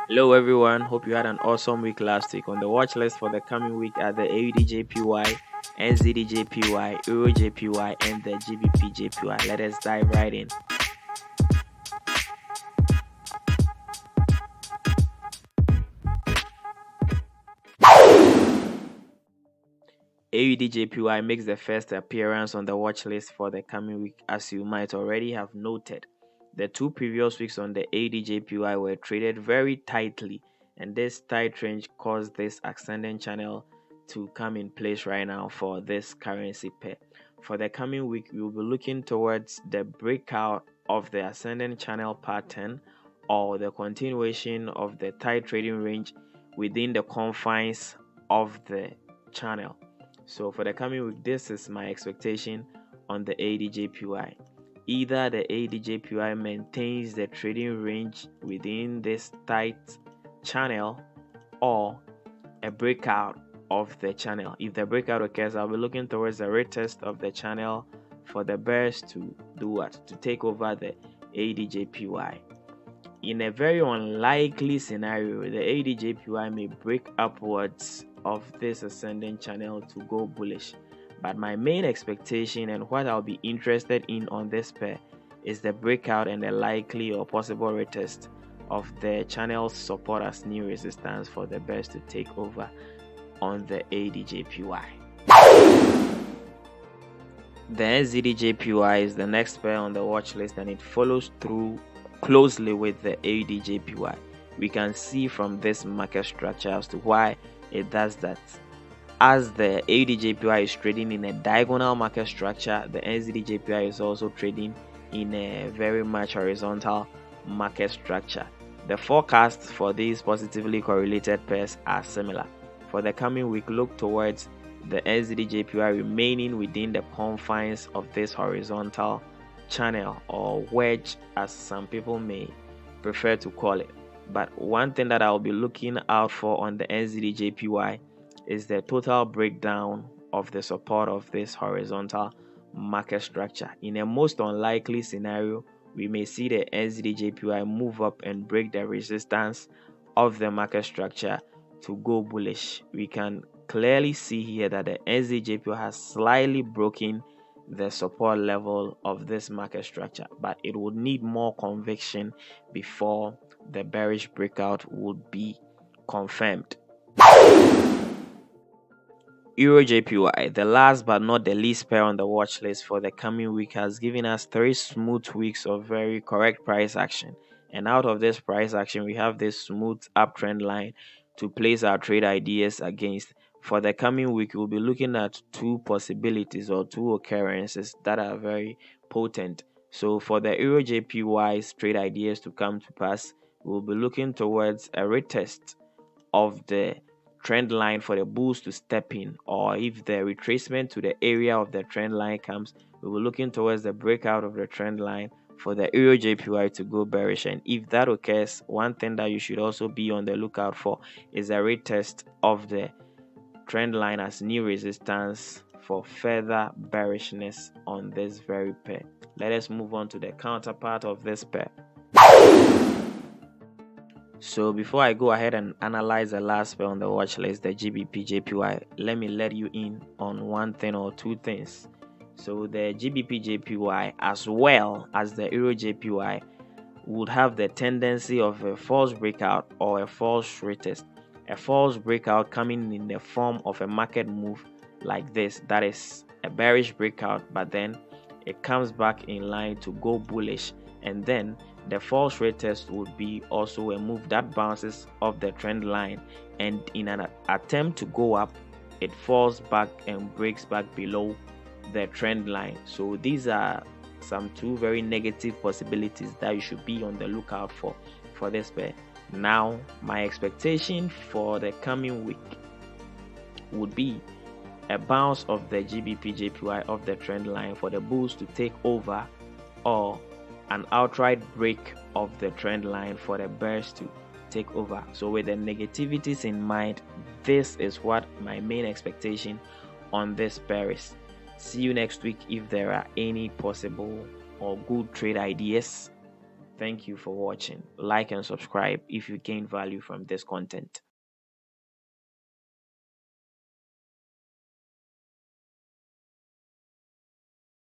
Hello everyone, hope you had an awesome week last week. On the watch list for the coming week are the AUDJPY, NZDJPY, EURJPY, and the GBPJPY. Let us dive right in. AUDJPY makes the first appearance on the watch list for the coming week, as you might already have noted. The two previous weeks on the AUDJPY were traded very tightly, and this tight range caused this ascending channel to come in place right now for this currency pair. For the coming week, we will be looking towards the breakout of the ascending channel pattern or the continuation of the tight trading range within the confines of the channel. So for the coming week, this is my expectation on the AUDJPY. Either the AUDJPY maintains the trading range within this tight channel or a breakout of the channel. If the breakout occurs, I'll be looking towards the retest of the channel for the bears to do what? To take over the AUDJPY. In a very unlikely scenario, the AUDJPY may break upwards of this ascending channel to go bullish. But my main expectation and what I'll be interested in on this pair is the breakout and the likely or possible retest of the channel's support as new resistance for the bears to take over on the AUDJPY. The NZDJPY is the next pair on the watch list, and it follows through closely with the AUDJPY. We can see from this market structure as to why it does that. As the AUDJPY is trading in a diagonal market structure, the NZDJPY is also trading in a very much horizontal market structure. The forecasts for these positively correlated pairs are similar. For the coming week, look towards the NZDJPY remaining within the confines of this horizontal channel or wedge, as some people may prefer to call it. But one thing that I'll be looking out for on the NZDJPY is the total breakdown of the support of this horizontal market structure. In a most unlikely scenario, we may see the NZDJPY move up and break the resistance of the market structure to go bullish. We can clearly see here that the NZDJPY has slightly broken the support level of this market structure, but it would need more conviction before the bearish breakout would be confirmed. EURJPY, the last but not the least pair on the watch list for the coming week, has given us 3 smooth weeks of very correct price action. And out of this price action, we have this smooth uptrend line to place our trade ideas against. For the coming week, we'll be looking at two possibilities or two occurrences that are very potent. So for the EURJPY's trade ideas to come to pass, we'll be looking towards a retest of the trend line for the bulls to step in, or if the retracement to the area of the trend line comes, we will looking towards the breakout of the trend line for the EURJPY to go bearish. And if that occurs, one thing that you should also be on the lookout for is a retest of the trend line as new resistance for further bearishness on this very pair. Let us move on to the counterpart of this pair. So before I go ahead and analyze the last pair on the watch list, the GBPJPY, let me let you in on one thing or two things. So the GBPJPY as well as the EURJPY would have the tendency of a false breakout or a false retest. A false breakout coming in the form of a market move like this, that is a bearish breakout, but then it comes back in line to go bullish, and then the false retest would be also a move that bounces off the trend line, and in an attempt to go up, it falls back and breaks back below the trend line. So these are some two very negative possibilities that you should be on the lookout for this pair. Now, my expectation for the coming week would be a bounce of the GBPJPY of the trend line for the bulls to take over, or an outright break of the trend line for the bears to take over. So with the negativities in mind, this is what my main expectation on this pair is. See you next week if there are any possible or good trade ideas. Thank you for watching. Like and subscribe if you gain value from this content.